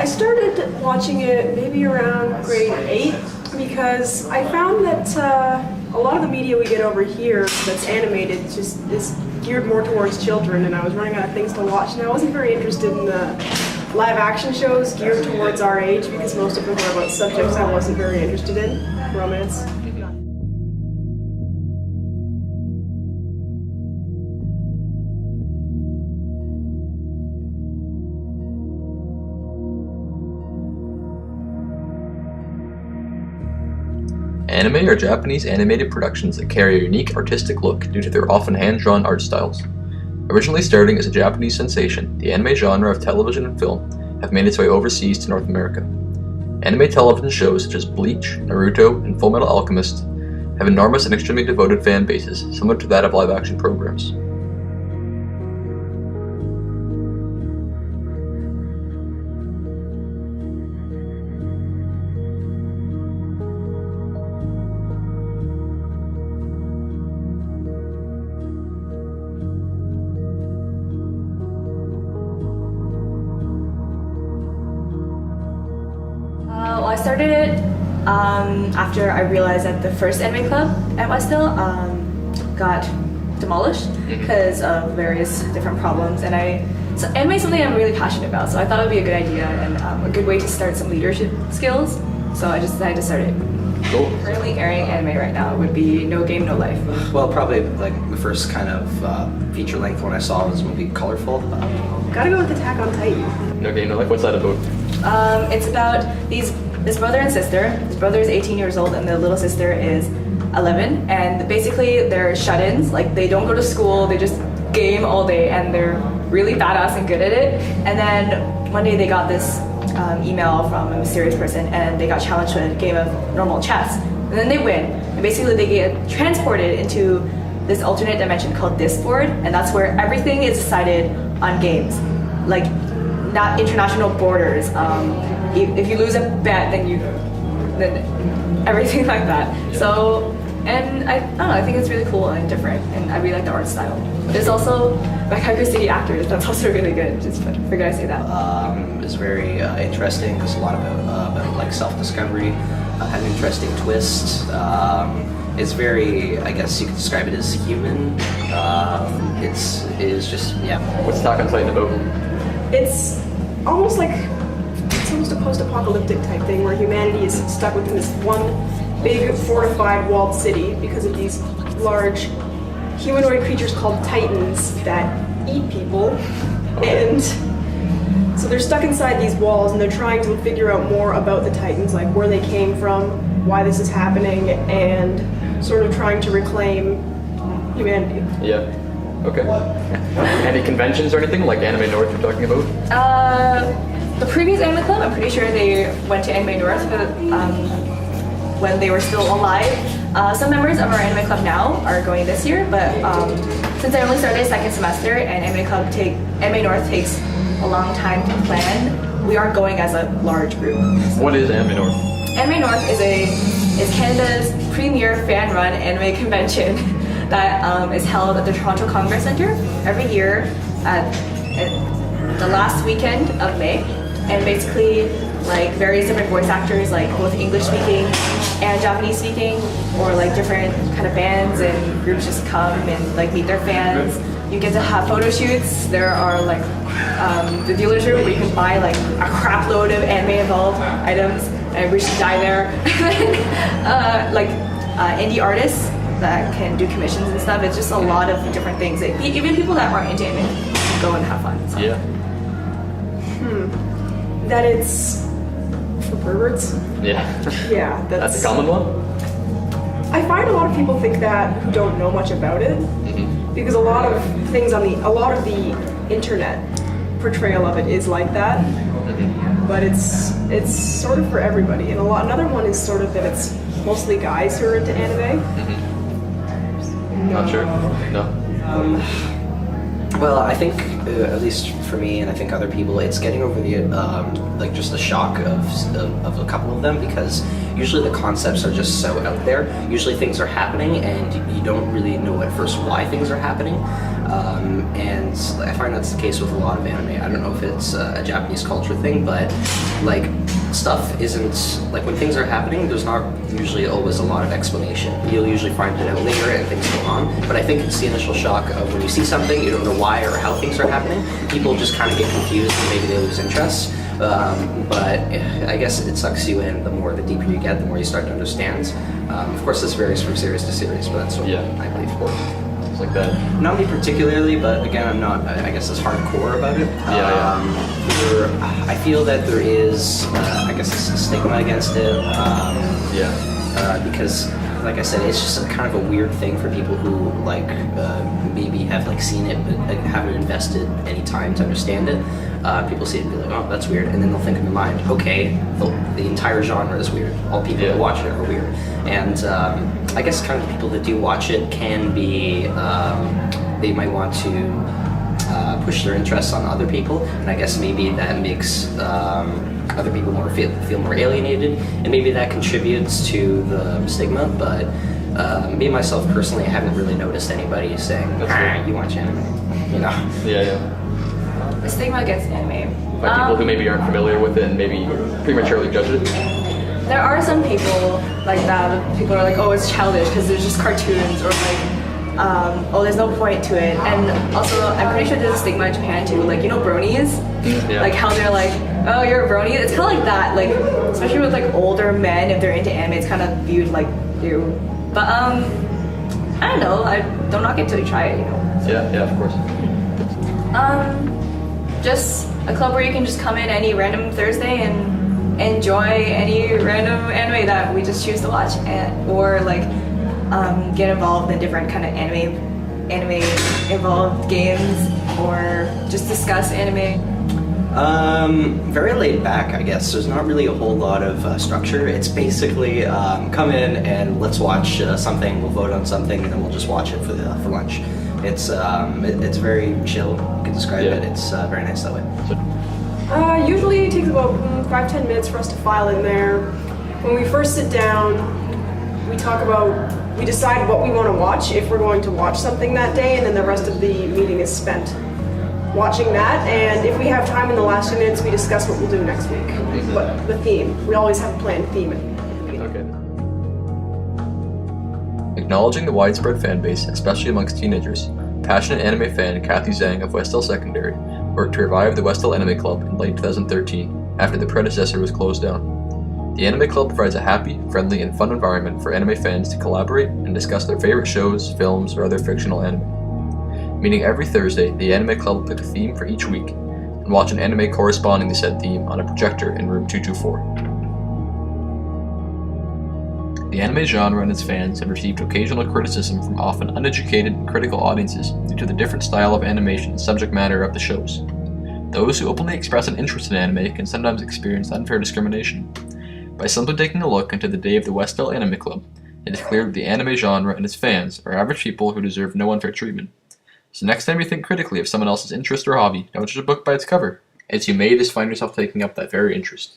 I started watching it maybe around grade 8 because I found that a lot of the media we get over here that's animated just is geared more towards children, and I was running out of things to watch, and I wasn't very interested in the live action shows geared towards our age because most of them were about subjects I wasn't very interested in, romance. Anime are Japanese animated productions that carry a unique artistic look due to their often hand-drawn art styles. Originally starting as a Japanese sensation, the anime genre of television and film have made its way overseas to North America. Anime television shows such as Bleach, Naruto, and Fullmetal Alchemist have enormous and extremely devoted fan bases similar to that of live-action programs. I started it after I realized that the first anime club at Westhill got demolished because of various different problems, and so anime is something I'm really passionate about, so I thought it would be a good idea and a good way to start some leadership skills, so I just decided to start it. Cool. Currently airing anime right now would be No Game, No Life. Well, probably like the first kind of feature-length one I saw was the movie Colorful. Gotta go with Attack on Titan. No Game, No Life, what's that about? It's about this brother and sister. His brother is 18 years old and the little sister is 11, and basically they're shut-ins. Like, they don't go to school, they just game all day, and they're really badass and good at it. And then one day they got this email from a mysterious person, and they got challenged to a game of normal chess, and then they win, and basically they get transported into this alternate dimension called Discord, and that's where everything is decided on games, like not international borders. If you lose a bet, then everything like that. So, and I don't know, I think it's really cool and different, and I really like the art style. There's also Backpacker City actors, that's also really good, just figured I'd say that. It's very interesting because a lot about like self-discovery, had an interesting twist. It's very, I guess you could describe it as human. It's just, yeah. What's Attack on Titan about? It's almost a post-apocalyptic type thing where humanity is stuck within this one big fortified walled city because of these large humanoid creatures called Titans that eat people, and so they're stuck inside these walls and they're trying to figure out more about the Titans, like where they came from, why this is happening, and sort of trying to reclaim humanity. Yeah. Okay. Any conventions or anything like Anime North you're talking about? The previous Anime Club, I'm pretty sure they went to Anime North when they were still alive. Some members of our Anime Club now are going this year, but since I only started second semester and Anime North takes a long time to plan, we aren't going as a large group. What is Anime North? Anime North is Canada's premier fan-run anime convention that is held at the Toronto Congress Centre every year at the last weekend of May, and basically like various different voice actors, like both English speaking and Japanese speaking, or like different kind of bands and groups just come and like meet their fans. You get to have photo shoots. There are like the dealer's room where you can buy like a crap load of anime involved items, and we should die there. Like indie artists that can do commissions and stuff. It's just a lot of different things. Like, even people that aren't into anime can go and have fun. So. Yeah. That it's for perverts? Yeah. Yeah, That's a common one? I find a lot of people think that who don't know much about it, because a lot of the internet portrayal of it is like that. But it's sort of for everybody, and another one is sort of that it's mostly guys who are into anime. Not sure. No. Well, I think, at least for me, and I think other people, it's getting over the like just the shock of a couple of them, because usually the concepts are just so out there. Usually things are happening and you don't really know at first why things are happening. And I find that's the case with a lot of anime. I don't know if it's a Japanese culture thing, but like stuff isn't, like when things are happening, there's not usually always a lot of explanation. You'll usually find it out later and things go on, but I think it's the initial shock of when you see something, you don't know why or how things are happening, people just kind of get confused and maybe they lose interest. But I guess it sucks you in. The deeper you get, the more you start to understand. Of course, this varies from series to series, but that's what I believe. It's like that. Not me particularly, but again, I'm not, I guess, as hardcore about it. I feel that there is, I guess, a stigma against it. Because, like I said, it's just kind of a weird thing for people who like maybe have like seen it but like, haven't invested any time to understand it. People see it and be like, oh, that's weird, and then they'll think in their mind, okay, the entire genre is weird. All people that watch it are weird, and I guess kind of the people that do watch it can be they might want to push their interests on other people, and I guess maybe that makes other people feel more alienated, and maybe that contributes to the stigma. But me myself personally, I haven't really noticed anybody saying, you watch anime, you know. The stigma against anime. By people who maybe aren't familiar with it and maybe prematurely judge it. There are some people like that. People are like, oh, it's childish because there's just cartoons, or like, oh, there's no point to it. And also, I'm pretty sure there's a stigma in Japan too. Like, you know, bronies? Like how they're like, oh, you're a brony? It's kind of like that. Like, especially with like older men, if they're into anime, it's kind of viewed like, ew. But I don't know. I don't knock it till you try it, you know. Yeah, of course. Just a club where you can just come in any random Thursday and enjoy any random anime that we just choose to watch, or like get involved in different kind of anime involved games, or just discuss anime. Very laid back, I guess. There's not really a whole lot of structure. It's basically come in and let's watch something. We'll vote on something, and then we'll just watch it for lunch. It's very chill. You can describe it. It's very nice that way. Usually it takes about 5-10 minutes for us to file in there. When we first sit down, we decide what we want to watch, if we're going to watch something that day, and then the rest of the meeting is spent watching that. And if we have time in the last few minutes, we discuss what we'll do next week. But the theme, we always have a planned theme at the beginning. Acknowledging the widespread fan base, especially amongst teenagers, passionate anime fan Kathy Zhang of Westell Secondary worked to revive the Westell Anime Club in late 2013 after the predecessor was closed down. The Anime Club provides a happy, friendly, and fun environment for anime fans to collaborate and discuss their favorite shows, films, or other fictional anime. Meeting every Thursday, the Anime Club will pick a theme for each week and watch an anime corresponding to said theme on a projector in room 224. The anime genre and its fans have received occasional criticism from often uneducated and critical audiences due to the different style of animation and subject matter of the shows. Those who openly express an interest in anime can sometimes experience unfair discrimination. By simply taking a look into the day of the Westell Anime Club, it is clear that the anime genre and its fans are average people who deserve no unfair treatment. So next time you think critically of someone else's interest or hobby, don't judge a book by its cover, as you may just find yourself taking up that very interest.